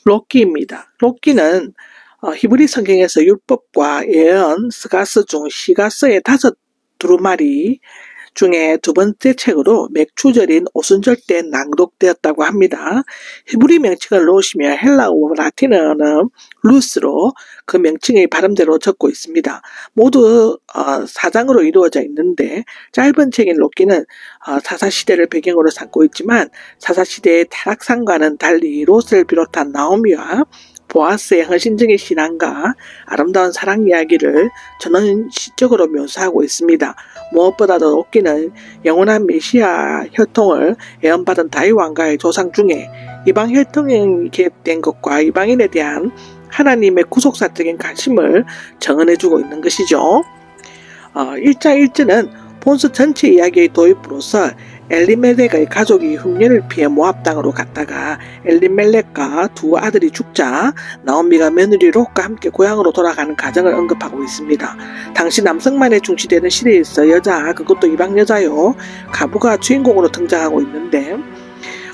록기입니다. 록기는 히브리 성경에서 율법과 예언, 스가스 중 시가스의 5 두루마리 중에 2번째 책으로 맥추절인 오순절 때 낭독되었다고 합니다. 히브리 명칭은 롯이며 헬라어 라틴어는 루스로 그 명칭의 발음대로 적고 있습니다. 모두 4장으로 이루어져 있는데 짧은 책인 록기는 사사시대를 배경으로 삼고 있지만 사사시대의 타락상과는 달리 롯을 비롯한 나오미와 보아스의 헌신적인 신앙과 아름다운 사랑 이야기를 전원 시적으로 묘사하고 있습니다. 무엇보다도 록기는 영원한 메시아 혈통을 예언받은 다윗 왕가의 조상 중에 이방 혈통이 개입된 것과 이방인에 대한 하나님의 구속사적인 관심을 정언해주고 있는 것이죠. 1장 1절은 본서 전체 이야기의 도입으로서 엘리멜렉의 가족이 흉년을 피해 모압 땅으로 갔다가 엘리멜렉과 2 아들이 죽자 나오미가 며느리 롯과 함께 고향으로 돌아가는 과정을 언급하고 있습니다. 당시 남성만에 중시되는 시대에서 여자, 그것도 이방 여자요, 가부가 주인공으로 등장하고 있는데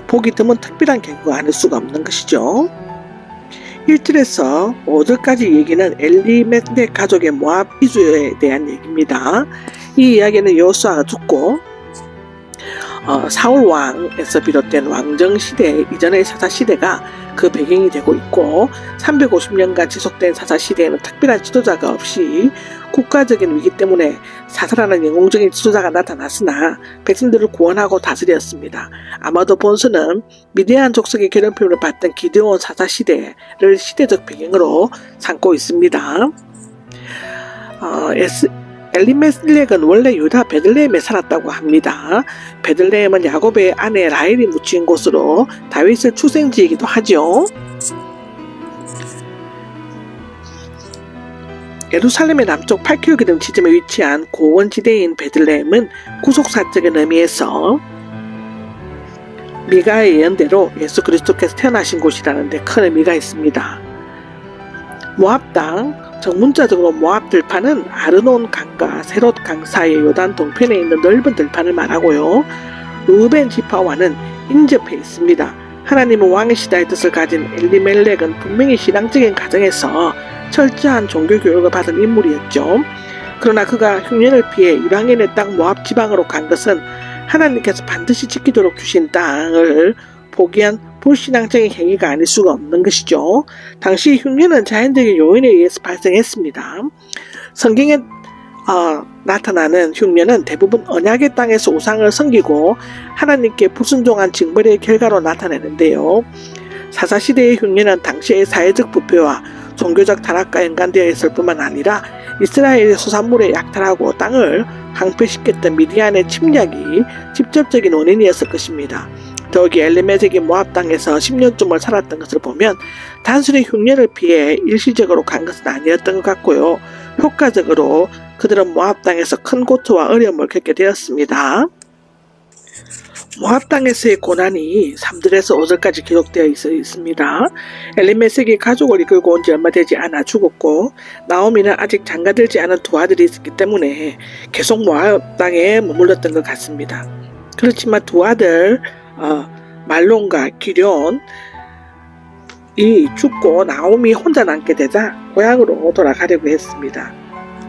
보기 드문 특별한 계기가 아닐 수가 없는 것이죠. 1절에서 5절까지 얘기는 엘리멜렉 가족의 모압 이주에 대한 얘기입니다. 이 이야기는 여호수아가 죽고 사울 왕에서 비롯된 왕정시대 이전의 사사시대가 그 배경이 되고 있고 350년간 지속된 사사시대에는 특별한 지도자가 없이 국가적인 위기 때문에 사사라는 영웅적인 지도자가 나타났으나 백성들을 구원하고 다스렸습니다. 아마도 본서는 미디안 족속의 괴롭힘을 받던 기드온 사사시대를 시대적 배경으로 삼고 있습니다. 엘리멜렉은 원래 유다 베들레헴에 살았다고 합니다. 베들레헴은 야곱의 아내 라헬이 묻힌 곳으로 다윗의 출생지이기도 하죠. 예루살렘의 남쪽 8km 지점에 위치한 고원지대인 베들레헴은 구속사적인 의미에서 미가의 예언대로 예수 그리스도께서 태어나신 곳이라는 데 큰 의미가 있습니다. 모압 땅, 정문자적으로 모압 들판은 아르논 강과 세롯 강 사이의 요단 동편에 있는 넓은 들판을 말하고요. 르우벤 지파와는 인접해 있습니다. 하나님은 왕이시다의 뜻을 가진 엘리멜렉은 분명히 신앙적인 가정에서 철저한 종교 교육을 받은 인물이었죠. 그러나 그가 흉년을 피해 이방인의 땅 모압 지방으로 간 것은 하나님께서 반드시 지키도록 주신 땅을 포기한 불신앙적인 행위가 아닐 수가 없는 것이죠. 당시 흉년은 자연적인 요인에 의해서 발생했습니다. 성경에 나타나는 흉년은 대부분 언약의 땅에서 우상을 섬기고 하나님께 불순종한 징벌의 결과로 나타내는데요. 사사시대의 흉년은 당시의 사회적 부패와 종교적 타락과 연관되어 있을 뿐만 아니라 이스라엘의 수산물에 약탈하고 땅을 황폐시켰던 미디안의 침략이 직접적인 원인이었을 것입니다. 더욱이 엘리멜렉이 모압 땅에서 10년쯤을 살았던 것을 보면 단순히 흉년을 피해 일시적으로 간 것은 아니었던 것 같고요. 효과적으로 그들은 모압 땅에서 큰 고초와 어려움을 겪게 되었습니다. 모압 땅에서의 고난이 3절에서 5절까지 기록되어 있습니다. 엘리멜렉이 가족을 이끌고 온 지 얼마 되지 않아 죽었고 나오미는 아직 장가들지 않은 2 아들이 있었기 때문에 계속 모압 땅에 머물렀던 것 같습니다. 그렇지만 2 아들 말론과 기럨이 죽고 나오미 혼자 남게 되자 고향으로 돌아가려고 했습니다.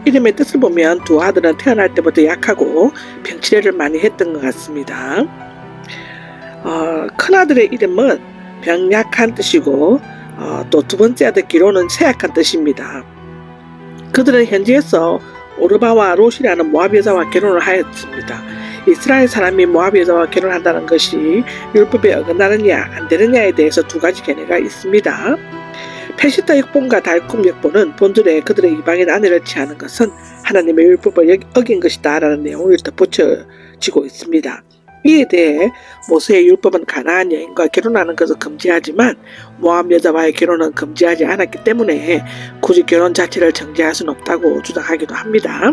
이름의 뜻을 보면 2 아들은 태어날 때부터 약하고 병치레를 많이 했던 것 같습니다. 큰아들의 이름은 병약한 뜻이고 또 2번째 아들 기럨은 쇠약한 뜻입니다. 그들은 현지에서 오르바와 롯이라는 모압 여자와 결혼을 하였습니다. 이스라엘 사람이 모압 여자와 결혼한다는 것이 율법에 어긋나느냐 안 되느냐에 대해서 2 가지 견해가 있습니다. 페시타 역본과 달쿰 역본은 본절에 그들의 이방인 아내를 취하는 것은 하나님의 율법을 어긴 것이다 라는 내용을 덧붙여지고 있습니다. 이에 대해 모세의 율법은 가나안 여인과 결혼하는 것을 금지하지만 모압 여자와의 결혼은 금지하지 않았기 때문에 굳이 결혼 자체를 정지할 수는 없다고 주장하기도 합니다.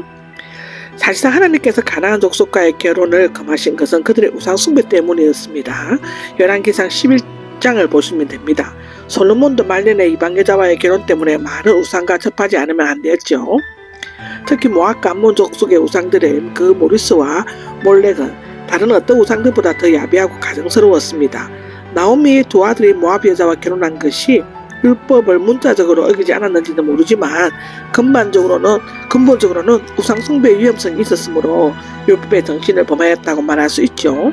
사실상 하나님께서 가나안 족속과의 결혼을 금하신 것은 그들의 우상 숭배 때문이었습니다. 열왕기상 11장을 보시면 됩니다. 솔로몬도 말년에 이방 여자와의 결혼 때문에 많은 우상과 접하지 않으면 안 되었죠. 특히 모압과 암몬 족속의 우상들은 그 모리스와 몰렉은 다른 어떤 우상들보다 더 야비하고 가증스러웠습니다. 나오미의 두 아들이 모압 여자와 결혼한 것이 율법을 문자적으로 어기지 않았는지는 모르지만 근본적으로는 우상 숭배의 위험성이 있었으므로 율법의 정신을 범하였다고 말할 수 있죠.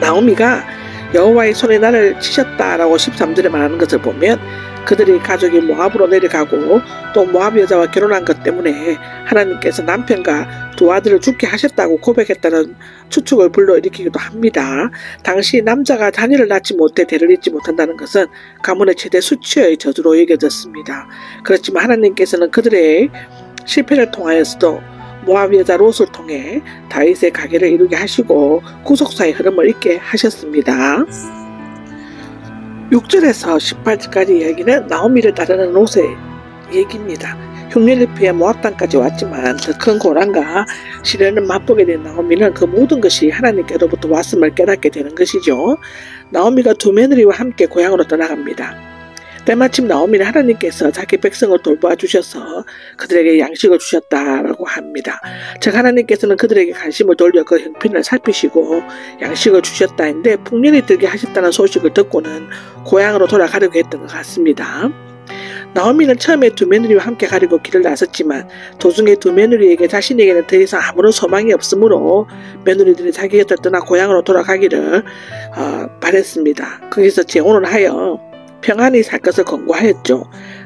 나오미가 여호와의 손에 나를 치셨다라고 13절에 말하는 것을 보면 그들이 가족이 모압으로 내려가고 또 모압 여자와 결혼한 것 때문에 하나님께서 남편과 두 아들을 죽게 하셨다고 고백했다는 추측을 불러일으키기도 합니다. 당시 남자가 자녀를 낳지 못해 대를 잇지 못한다는 것은 가문의 최대 수치의 저주로 여겨졌습니다. 그렇지만 하나님께서는 그들의 실패를 통하여서도 모압 여자 롯을 통해 다윗의 가계를 이루게 하시고 구속사의 흐름을 잇게 하셨습니다. 6절에서 18절까지 이야기는 나오미를 따르는 롯의 얘기입니다. 흉년을 피해 모압 땅까지 왔지만 더 큰 고난과 시련을 맛보게 된 나오미는 그 모든 것이 하나님께로부터 왔음을 깨닫게 되는 것이죠. 나오미가 두 며느리와 함께 고향으로 떠나갑니다. 때마침 나오미는 하나님께서 자기 백성을 돌보아 주셔서 그들에게 양식을 주셨다라고 합니다. 즉 하나님께서는 그들에게 관심을 돌려 그 형편을 살피시고 양식을 주셨다는데 풍년이 들게 하셨다는 소식을 듣고는 고향으로 돌아가려고 했던 것 같습니다. 나오미는 처음에 두 며느리와 함께 가려고 길을 나섰지만 도중에 두 며느리에게 자신에게는 더 이상 아무런 소망이 없으므로 며느리들이 자기 곁을 떠나 고향으로 돌아가기를 바랬습니다. 거기서 재혼을 하여 평안히 살 것을 권고하였죠.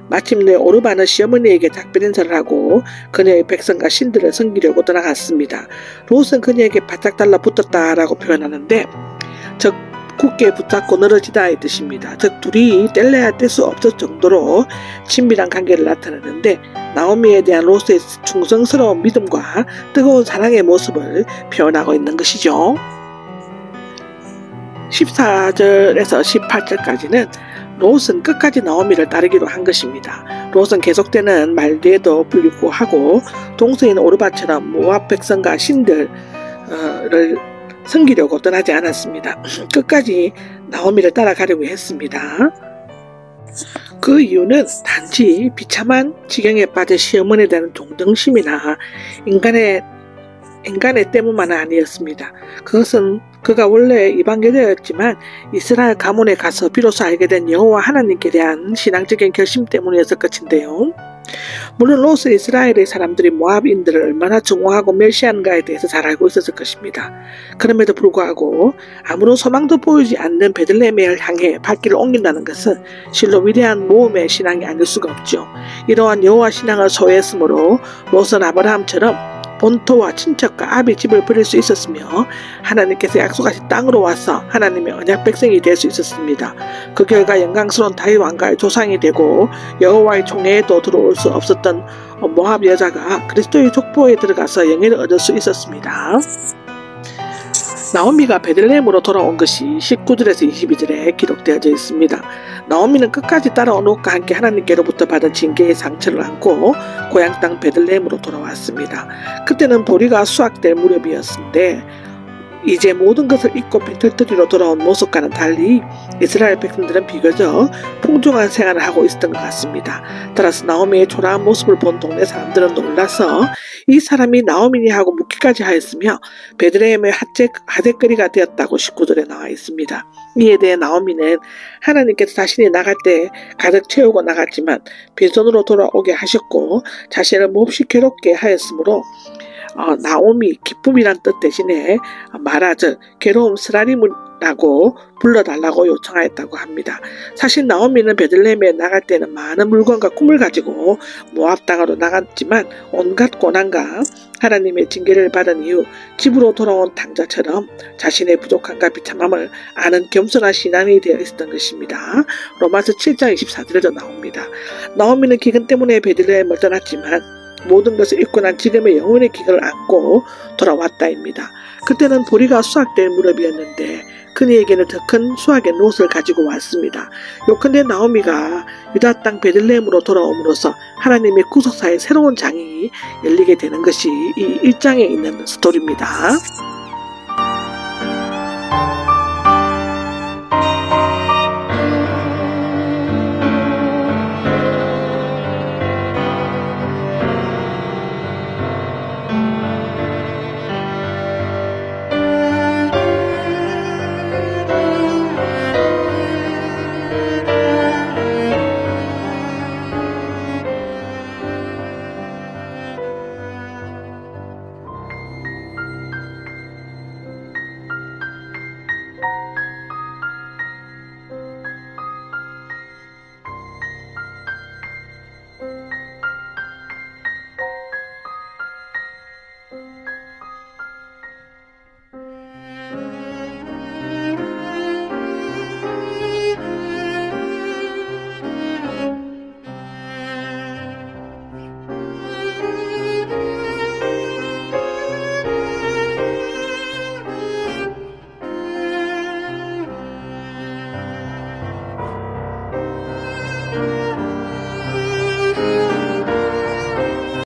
마침내 오르바는 시어머니에게 작별 인사를 하고 그녀의 백성과 신들을 섬기려고 떠나갔습니다. 롯은 그녀에게 바짝 달라붙었다라고 표현하는데 즉 굳게 붙잡고 늘어지다의 뜻입니다. 즉 둘이 뗄래야 뗄 수 없을 정도로 친밀한 관계를 나타내는데 나오미에 대한 롯의 충성스러운 믿음과 뜨거운 사랑의 모습을 표현하고 있는 것이죠. 14절에서 18절까지는 롯은 끝까지 나오미를 따르기로 한 것입니다. 롯은 계속되는 말대에도 불구하고 동서인 오르바처럼 모압 백성과 신들을 섬기려고 떠나지 않았습니다. 끝까지 나오미를 따라가려고 했습니다. 그 이유는 단지 비참한 지경에 빠진 시어머니에 대한 동정심이나 인간의 때문만은 아니었습니다. 그것은 그가 원래 이방계였지만 이스라엘 가문에 가서 비로소 알게 된 여호와 하나님께 대한 신앙적인 결심 때문이었을 것인데요. 물론 롯은 이스라엘의 사람들이 모압인들을 얼마나 증오하고 멸시하는가에 대해서 잘 알고 있었을 것입니다. 그럼에도 불구하고 아무런 소망도 보이지 않는 베들레헴을 향해 발길을 옮긴다는 것은 실로 위대한 모험의 신앙이 아닐 수가 없죠. 이러한 여호와 신앙을 소유했으므로 롯은 아브라함처럼 본토와 친척과 아비 집을 버릴 수 있었으며 하나님께서 약속하신 땅으로 와서 하나님의 언약 백성이 될 수 있었습니다. 그 결과 영광스러운 다윗 왕가의 조상이 되고 여호와의 총회에도 들어올 수 없었던 모압 여자가 그리스도의 족보에 들어가서 영예를 얻을 수 있었습니다. 나오미가 베들레헴으로 돌아온 것이 19절에서 22절에 기록되어져 있습니다. 나오미는 끝까지 따라온 롯과 함께 하나님께로부터 받은 징계의 상처를 안고 고향 땅 베들레헴으로 돌아왔습니다. 그때는 보리가 수확될 무렵이었는데 이제 모든 것을 잊고 빈털터리로 돌아온 모습과는 달리 이스라엘 백성들은 비교적 풍족한 생활을 하고 있었던 것 같습니다. 따라서 나오미의 초라한 모습을 본 동네 사람들은 놀라서 이 사람이 나오미니 하고 묻기까지 하였으며 베들레헴의 하재거리가 되었다고 19절에 나와 있습니다. 이에 대해 나오미는 하나님께서 자신이 나갈 때 가득 채우고 나갔지만 빈손으로 돌아오게 하셨고 자신을 몹시 괴롭게 하였으므로 나오미 기쁨이란 뜻 대신에 마라 즉 괴로움 스라림이라고 불러달라고 요청하였다고 합니다. 사실 나오미는 베들레헴에 나갈 때는 많은 물건과 꿈을 가지고 모압 땅으로 나갔지만 온갖 고난과 하나님의 징계를 받은 이후 집으로 돌아온 탕자처럼 자신의 부족함과 비참함을 아는 겸손한 신앙이 되어 있었던 것입니다. 로마서 7장 24절에도 나옵니다. 나오미는 기근 때문에 베들레헴을 떠났지만 모든 것을 잊고 난 지금의 영혼의 기근을 안고 돌아왔다입니다. 그때는 보리가 수확될 무렵이었는데 그녀에게는 더 큰 수확의 롯을 가지고 왔습니다. 요컨대 나오미가 유다 땅 베들레헴으로 돌아옴으로써 하나님의 구속사의 새로운 장이 열리게 되는 것이 이 1장에 있는 스토리입니다.